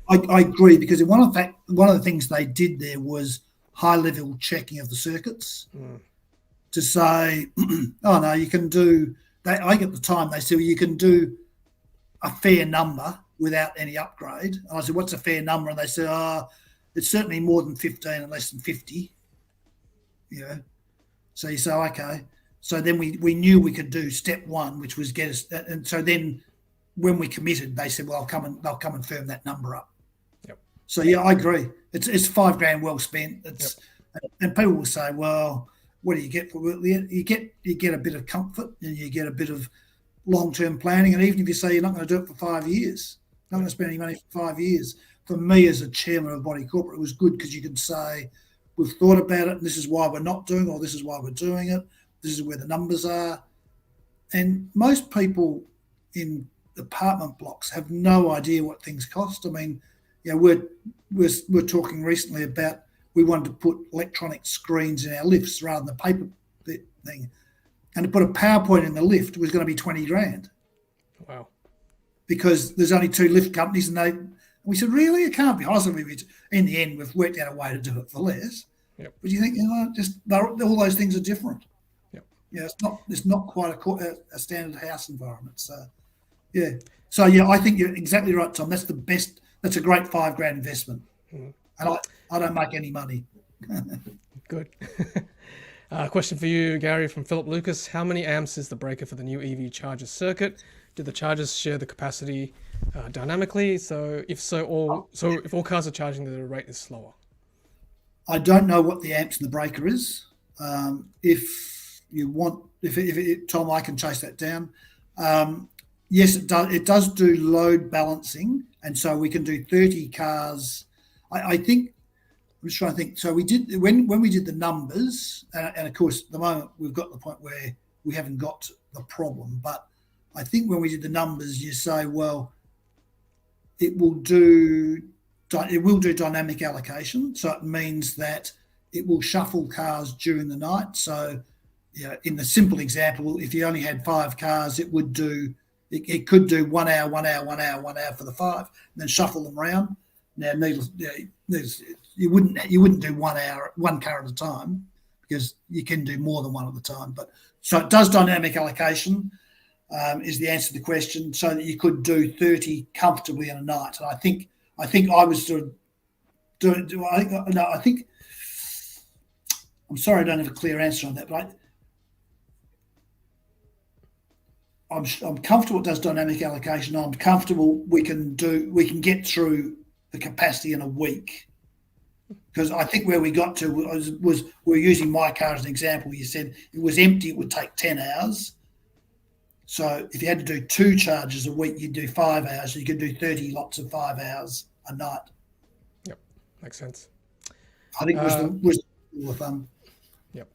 I agree, because one of the things they did there was high level checking of the circuits to say, oh no, you can do. I think at the time they said, well, you can do a fair number without any upgrade. And I said, what's a fair number? And they said, it's certainly more than 15 and less than 50. So you say, okay. So then we knew we could do step one, which was get us. And so then when we committed, they said, well, they'll come and firm that number up. Yep. So yeah, I agree. It's $5,000 well spent. And people will say, well, what do you get for it? You get a bit of comfort and you get a bit of long-term planning. And even if you say you're not going to do it for 5 years, not going to spend any money for 5 years, for me as a chairman of Body Corporate, it was good because you could say, we've thought about it and this is why we're not doing it, or this is why we're doing it. This is where the numbers are. And most people in apartment blocks have no idea what things cost. I mean, we're talking recently about we wanted to put electronic screens in our lifts rather than the paper thing. And to put a PowerPoint in the lift was going to be $20,000. Wow. Because there's only 2 lift companies, and we said, really? It can't be. Honestly, in the end, we've worked out a way to do it for less. Yep. But you think, all those things are different. Yep. It's not quite a standard house environment. So, yeah. So, yeah, I think you're exactly right, Tom. That's the best. That's a great $5,000 investment. Mm-hmm. And I don't make any money. Good. Question for you, Gary, from Philip Lucas. How many amps is the breaker for the new EV charger circuit? Do the chargers share the capacity dynamically? So if all cars are charging, the rate is slower. I don't know what the amps in the breaker is. If you want, Tom, I can chase that down. Yes, it does. It does do load balancing, and so we can do 30 cars. I think. I'm just trying to think. So we did when we did the numbers, and of course, at the moment we've got the point where we haven't got the problem. But I think when we did the numbers, you say, well, it will do dynamic allocation. So it means that it will shuffle cars during the night. So, in the simple example, if you only had 5 cars, it would do. It could do 1 hour, 1 hour, 1 hour, 1 hour for the 5, and then shuffle them around. Now, you wouldn't do 1 hour, 1 car at a time, because you can do more than one at a time. But so it does dynamic allocation, is the answer to the question, so that you could do 30 comfortably in a night. And I think I was doing. I think. I'm sorry, I don't have a clear answer on that, but I'm comfortable it does dynamic allocation. I'm comfortable we can get through the capacity in a week, because I think where we got to was we're using my car as an example. You said it was empty, it would take 10 hours. So if you had to do 2 charges a week, you'd do 5 hours. So you could do 30 lots of 5 hours a night. Yep, makes sense. I think was the rule of thumb. Yep.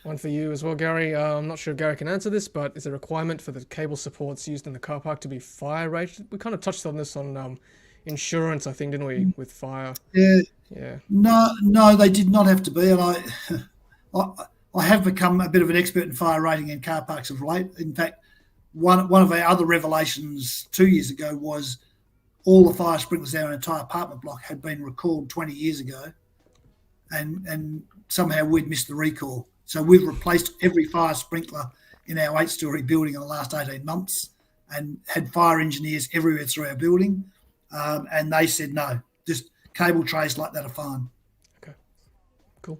One for you as well, Gary. I'm not sure if Gary can answer this, but is a requirement for the cable supports used in the car park to be fire rated? We kind of touched on this on insurance, I think, didn't we, with fire? Yeah. No, they did not have to be. And I have become a bit of an expert in fire rating in car parks of late. In fact, one of our other revelations 2 years ago was all the fire sprinklers in our entire apartment block had been recalled 20 years ago, and somehow we'd missed the recall. So we've replaced every fire sprinkler in our 8-story building in the last 18 months and had fire engineers everywhere through our building. And they said, no, just cable trays like that are fine. Okay, cool.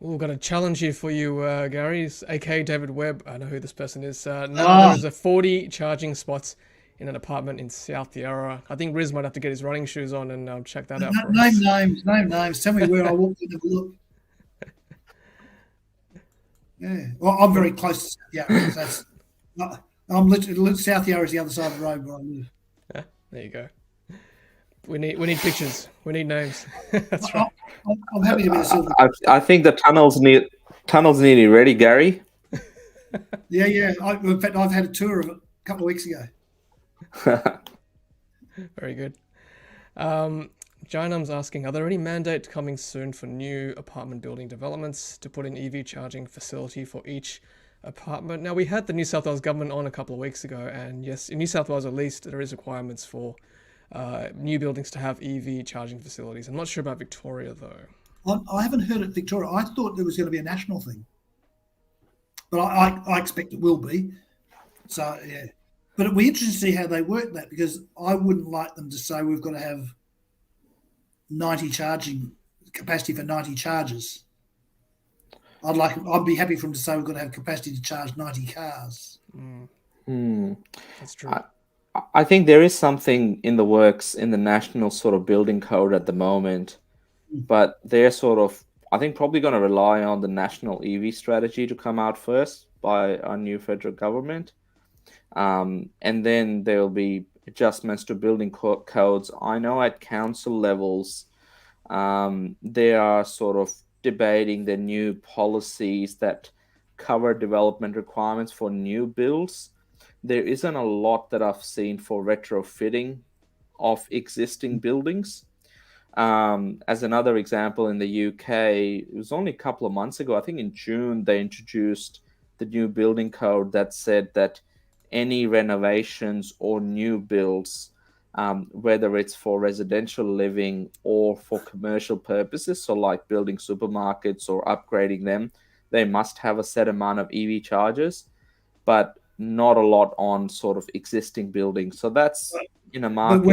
Well, we've got a challenge here for you, Gary. It's aka David Webb. I know who this person is. Now there's 40 charging spots in an apartment in South Yarra. I think Riz might have to get his running shoes on and check that out. Name names. Tell me where I walked in and look. Yeah, well, I'm very close to South Yarra. I'm literally South Yarra is the other side of the road where I live. There you go. We need pictures. We need names. That's right. I'm happy to be a silver. I think the tunnels nearly ready, Gary. Yeah. In fact, I've had a tour of it a couple of weeks ago. Very good. Jainam's asking, are there any mandates coming soon for new apartment building developments to put an EV charging facility for each apartment? Now, we had the New South Wales government on a couple of weeks ago, and yes, in New South Wales at least, there is requirements for new buildings to have EV charging facilities. I'm not sure about Victoria, though. I haven't heard it, Victoria. I thought there was going to be a national thing, but I expect it will be. So, yeah. But it'll be interesting to see how they work that, because I wouldn't like them to say we've got to have 90 charging capacity for 90 chargers. I'd be happy for them to say we've got to have capacity to charge 90 cars. That's true. I think there is something in the works in the national sort of building code at the moment, but they're sort of, I think, probably going to rely on the national EV strategy to come out first by our new federal government. And then there will be adjustments to building codes. I know at council levels, they are sort of debating the new policies that cover development requirements for new builds. There isn't a lot that I've seen for retrofitting of existing buildings. As another example, in the UK, it was only a couple of months ago, I think in June, they introduced the new building code that said that any renovations or new builds, whether it's for residential living or for commercial purposes, so like building supermarkets or upgrading them, they must have a set amount of EV chargers, but not a lot on sort of existing buildings. So that's in a market.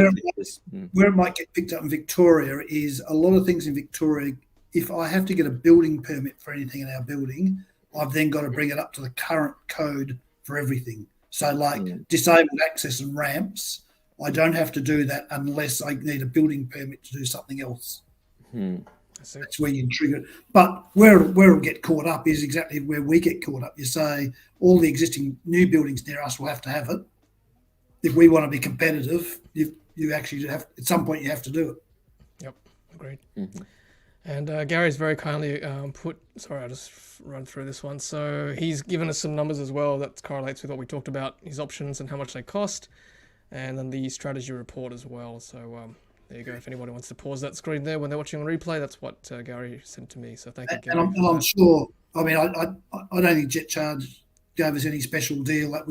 Where it might get picked up in Victoria is a lot of things in Victoria. If I have to get a building permit for anything in our building, I've then got to bring it up to the current code for everything. So like disabled access and ramps, I don't have to do that unless I need a building permit to do something else. That's where you trigger it. But where it'll get caught up is exactly where we get caught up. You say all the existing new buildings near us will have to have it. If we want to be competitive, you actually have, at some point you have to do it. Yep, agreed. And Gary's very kindly sorry, I'll just run through this one. So he's given us some numbers as well that correlates with what we talked about, his options and how much they cost, and then the strategy report as well. So there you go. If anybody wants to pause that screen there when they're watching on replay, that's what Gary sent to me. So thank you, Gary. And I'm sure, I mean, I don't think Jet Charge gave us any special deal. That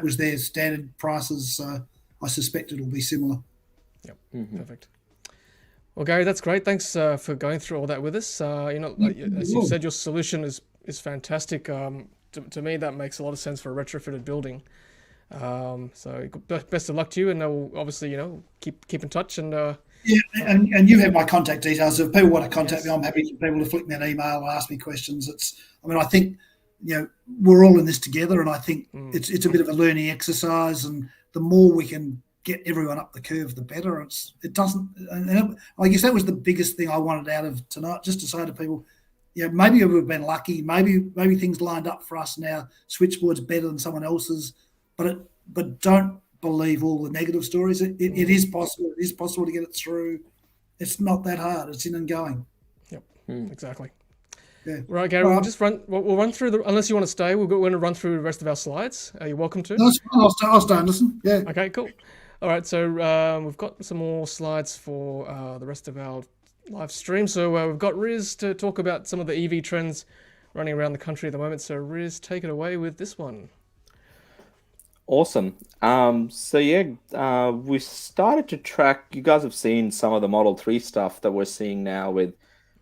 was their standard prices. So I suspect it'll be similar. Yep, perfect. Well, Gary, that's great. Thanks for going through all that with us. As you said, your solution is fantastic. To me, that makes a lot of sense for a retrofitted building. So best of luck to you, and we'll obviously, keep in touch. And and you have my contact details. If people want to contact me, I'm happy for people to flick me an email and ask me questions. I think, we're all in this together, and I think it's a bit of a learning exercise, and the more we can get everyone up the curve, the better. And I guess that was the biggest thing I wanted out of tonight, just to say to people, maybe we've been lucky, maybe things lined up for us now. Switchboard's better than someone else's, but don't believe all the negative stories. It is possible. It is possible to get it through. It's not that hard. It's in and going. Yep, exactly. Yeah. Right, Gary. We'll run through unless you want to stay. We're going to run through the rest of our slides. You're welcome to. No, I'll stay and listen. Yeah. Okay, cool. All right, so we've got some more slides for the rest of our live stream. So we've got Riz to talk about some of the EV trends running around the country at the moment. So Riz, take it away with this one. Awesome. We started to track, you guys have seen some of the Model 3 stuff that we're seeing now with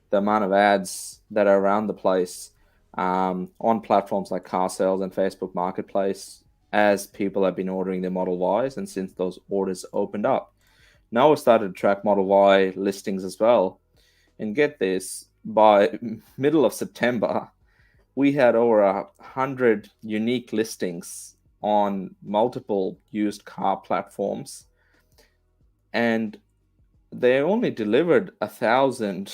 the amount of ads that are around the place on platforms like car sales and Facebook Marketplace, as people have been ordering their Model Ys and since those orders opened up. Now we've started to track Model Y listings as well. And get this, by middle of September, we had over 100 unique listings on multiple used car platforms. And they only delivered 1,000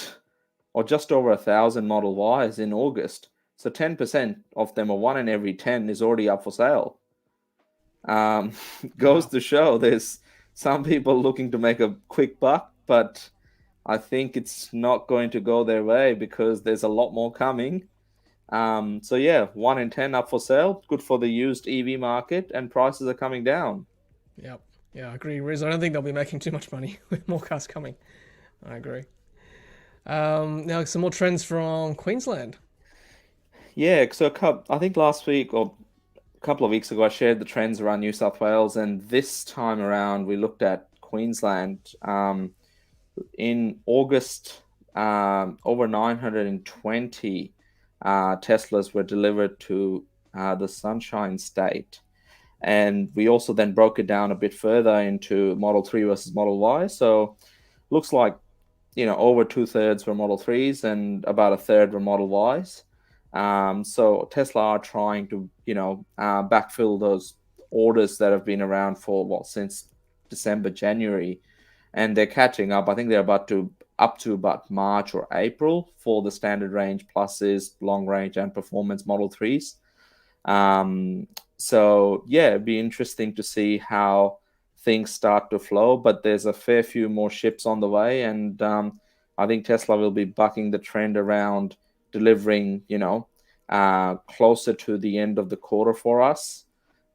or just over 1,000 Model Ys in August. So 10% of them, or 1 in every 10, is already up for sale. Goes to show there's some people looking to make a quick buck, but I think it's not going to go their way because there's a lot more coming. 1 in 10 up for sale. Good for the used EV market, and prices are coming down. Yep. Yeah, I agree, Riz. I don't think they'll be making too much money with more cars coming. I agree. Now, some more trends from Queensland. Yeah, so I think last week or a couple of weeks ago, I shared the trends around New South Wales, and this time around, we looked at Queensland. In August, over 920 Teslas were delivered to the Sunshine State. And we also then broke it down a bit further into Model 3 versus Model Y. So looks like over 2/3 were Model 3s and about a third were Model Ys. So Tesla are trying to, backfill those orders that have been around for since December, January, and they're catching up. I think they're up to about March or April for the standard range pluses, long range, and performance Model 3s. So yeah, it'd be interesting to see how things start to flow, but there's a fair few more ships on the way, and I think Tesla will be bucking the trend around delivering, closer to the end of the quarter for us,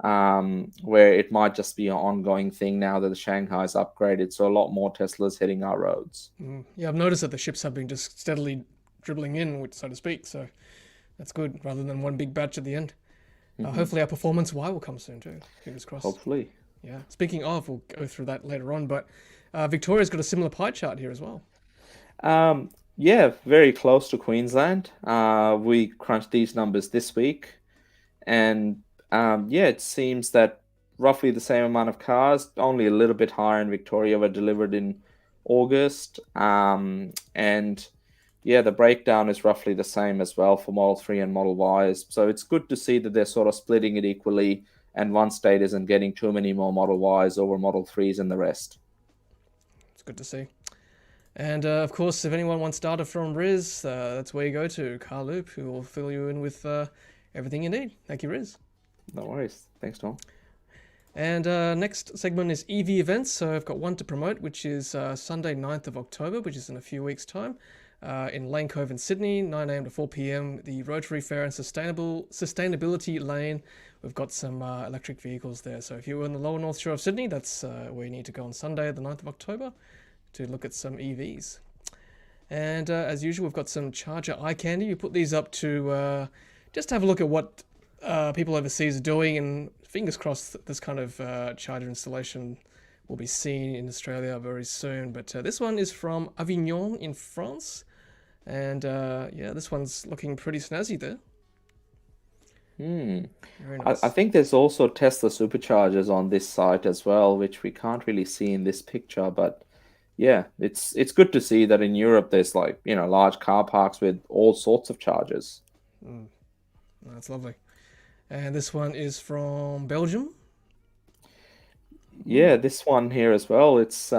where it might just be an ongoing thing now that the Shanghai's upgraded, so a lot more Teslas hitting our roads. Yeah, I've noticed that the ships have been just steadily dribbling in, so to speak, so that's good, rather than one big batch at the end. Hopefully our performance Y will come soon too, fingers crossed. Hopefully. Yeah. Speaking of, we'll go through that later on, but Victoria's got a similar pie chart here as well. Yeah, very close to Queensland. We crunched these numbers this week, and it seems that roughly the same amount of cars, only a little bit higher in Victoria, were delivered in August. And yeah, the breakdown is roughly the same as well for Model 3 and Model Ys. So it's good to see that they're sort of splitting it equally, and one state isn't getting too many more Model Ys over Model 3s and the rest. It's good to see. And of course, if anyone wants data from Riz, that's where you go to, Car Loop, who will fill you in with everything you need. Thank you, Riz. No worries. Thanks, Tom. And next segment is EV events. So I've got one to promote, which is Sunday, 9th of October, which is in a few weeks' time, in Lane Cove in Sydney, 9 a.m. to 4 p.m. The Rotary Fair and Sustainability Lane. We've got some electric vehicles there. So if you're in the lower North Shore of Sydney, that's where you need to go on Sunday, the 9th of October, to look at some EVs. And as usual, we've got some charger eye candy. We put these up to just have a look at what people overseas are doing, and fingers crossed that this kind of charger installation will be seen in Australia very soon. But this one is from Avignon in France, and this one's looking pretty snazzy there. Very nice. I think there's also Tesla superchargers on this site as well, which we can't really see in this picture, but yeah, it's good to see that in Europe there's large car parks with all sorts of chargers. That's lovely. And this one is from Belgium. Yeah, this one here as well. It's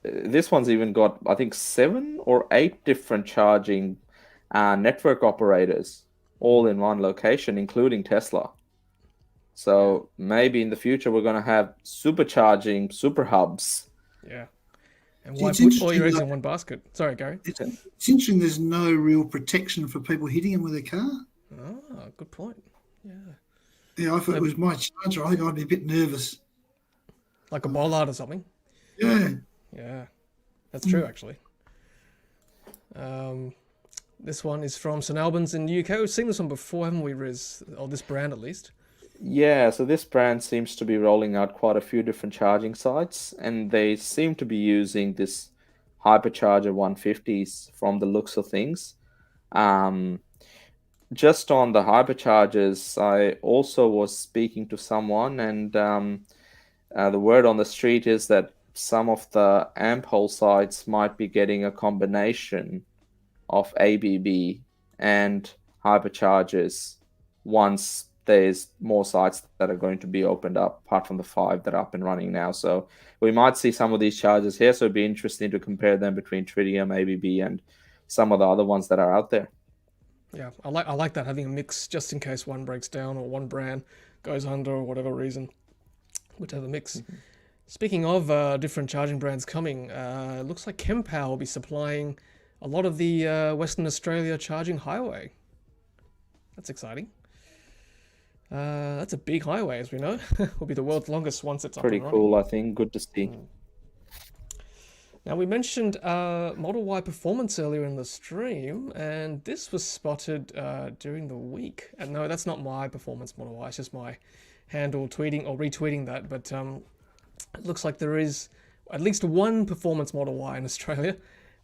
this one's even got, I think, 7 or 8 different charging network operators, all in one location, including Tesla. So maybe in the future we're going to have supercharging super hubs. Yeah. And why put all your eggs in one basket? Sorry, Gary. It's interesting there's no real protection for people hitting them with a car. Oh, good point. Yeah. Yeah, if it was my charger, I think I'd be a bit nervous. Like a bollard or something? Yeah. Yeah. That's true, actually. This one is from St Albans in the UK. We've seen this one before, haven't we, Riz? Or this brand, at least. Yeah, so this brand seems to be rolling out quite a few different charging sites, and they seem to be using this Hypercharger 150s from the looks of things. Just on the Hyperchargers, I also was speaking to someone, and the word on the street is that some of the Ampol sites might be getting a combination of ABB and Hyperchargers once there's more sites that are going to be opened up, apart from the 5 that are up and running now. So we might see some of these chargers here. So it'd be interesting to compare them between Tritium, ABB, and some of the other ones that are out there. Yeah, I like that, having a mix just in case one breaks down or one brand goes under or whatever reason. Good to have a mix. Speaking of different charging brands coming, it looks like Chempower will be supplying a lot of the Western Australia charging highway. That's exciting. That's a big highway, as we know. Will be the world's longest once it's up and Pretty running. cool, I think. Good to see. Now, we mentioned Model Y performance earlier in the stream, and this was spotted during the week. And no, that's not my performance Model Y, it's just my handle tweeting or retweeting that. But it looks like there is at least one performance Model Y in Australia,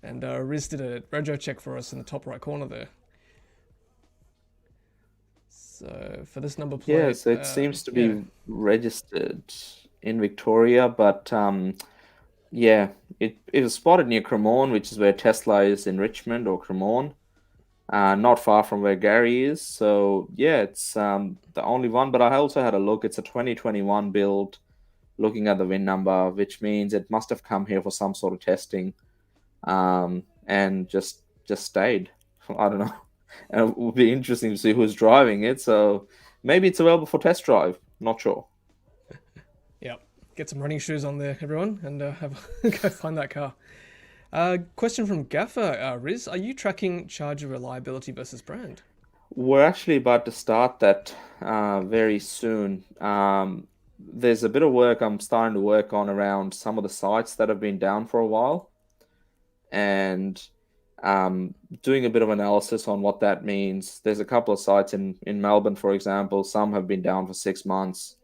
and Riz did a rego check for us in the top right corner there. So for this number plate... Yes, it seems to be registered in Victoria, but Yeah, it was spotted near Cremorne, which is where Tesla is in Richmond or Cremorne, not far from where Gary is. So yeah, it's the only one. But I also had a look. It's a 2021 build. Looking at the VIN number, which means it must have come here for some sort of testing, and just stayed. I don't know. And it would be interesting to see who's driving it. So maybe it's available for test drive. Not sure. Yeah, get some running shoes on there, everyone, and have go find that car. Question from Gaffer, Riz, are you tracking charger reliability versus brand? We're actually about to start that very soon. There's a bit of work I'm starting to work on around some of the sites that have been down for a while, and doing a bit of analysis on what that means. There's a couple of sites in Melbourne, for example. Some have been down for 6 months.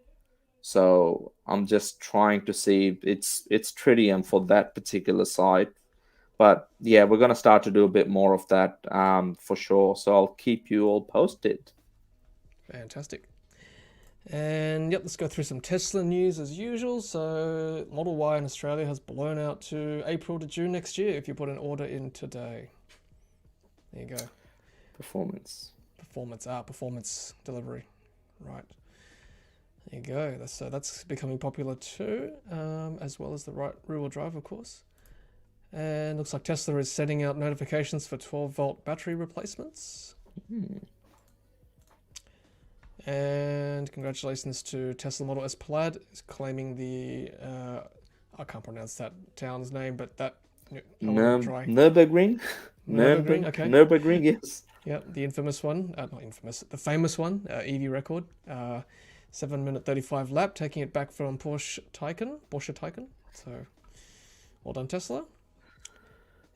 So I'm just trying to see, it's tritium for that particular site. But yeah, we're going to start to do a bit more of that for sure. So I'll keep you all posted. Fantastic. And yep, let's go through some Tesla news as usual. So Model Y in Australia has blown out to April to June next year if you put an order in today. There you go. Performance delivery. Right. There you go. That's becoming popular too, as well as the rear-wheel drive, of course. And looks like Tesla is sending out notifications for 12-volt battery replacements. And congratulations to Tesla Model S Plaid, is claiming the I can't pronounce that town's name, but that Nürburgring. Nürburgring, okay. Nürburgring, yes. Yeah, the infamous one, not infamous, the famous one, EV record, 7-minute 35 lap, taking it back from Porsche Taycan. So, well done, Tesla.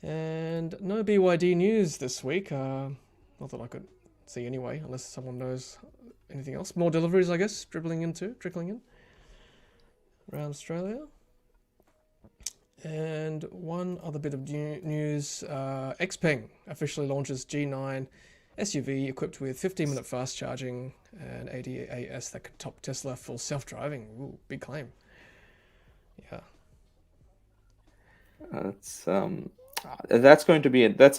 And no BYD news this week. Not that I could see anyway, unless someone knows anything else. More deliveries, I guess, trickling in around Australia. And one other bit of news, Xpeng officially launches G9 SUV equipped with 15-minute fast charging and ADAS that could top Tesla full self-driving. Ooh, big claim. Yeah. That's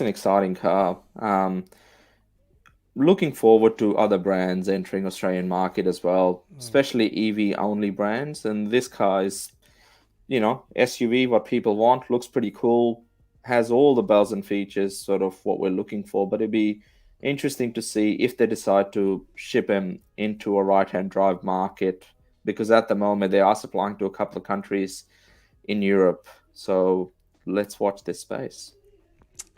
an exciting car. Looking forward to other brands entering Australian market as well, especially EV only brands. And this car is, SUV, what people want, looks pretty cool, has all the bells and features, sort of what we're looking for. But it'd be interesting to see if they decide to ship them into a right-hand drive market, because at the moment they are supplying to a couple of countries in Europe. So let's watch this space.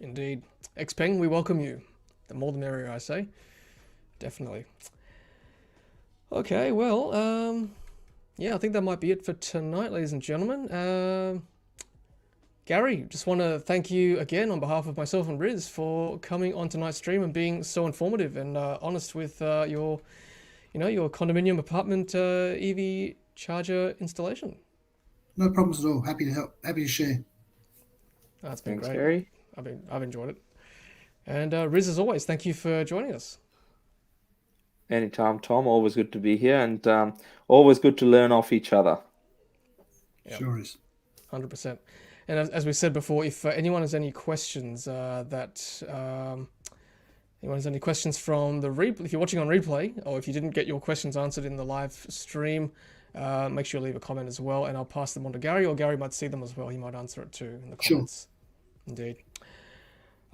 Indeed. Xpeng, we welcome you. The more the merrier, I say. Definitely. Okay, well, yeah, I think that might be it for tonight, ladies and gentlemen. Gary, just want to thank you again on behalf of myself and Riz for coming on tonight's stream and being so informative and honest with your condominium apartment EV charger installation. No problems at all. Happy to help. Happy to share. That's been Thanks, great. Gary. I've enjoyed it. And Riz, as always, thank you for joining us. Anytime, Tom. Always good to be here, and always good to learn off each other. Yep. Sure is. 100%. And as we said before, if anyone has any questions anyone has any questions from the replay, if you're watching on replay, or if you didn't get your questions answered in the live stream, make sure you leave a comment as well, and I'll pass them on to Gary, or Gary might see them as well. He might answer it too in the comments. Sure. Indeed.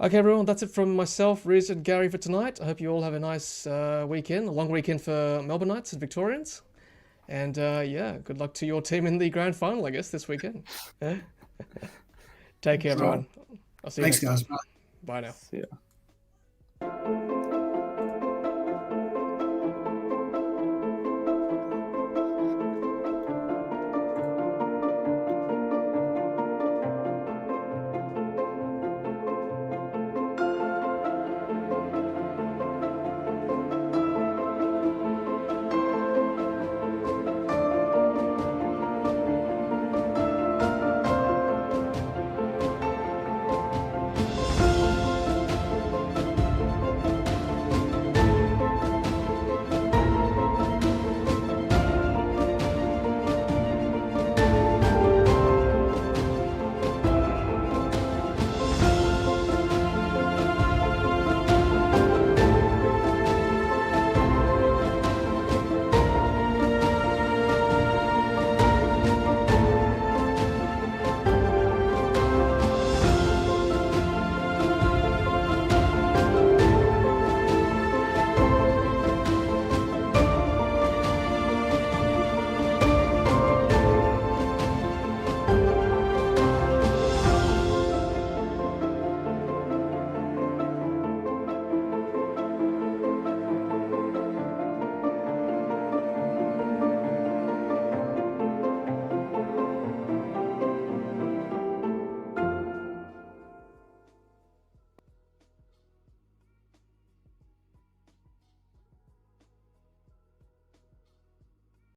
Okay, everyone, that's it from myself, Riz, and Gary for tonight. I hope you all have a nice weekend, a long weekend for Melbourneites and Victorians. And yeah, good luck to your team in the grand final, I guess, this weekend. Take care, everyone. I'll see you next time. Thanks, guys. Bye. Bye now. See ya.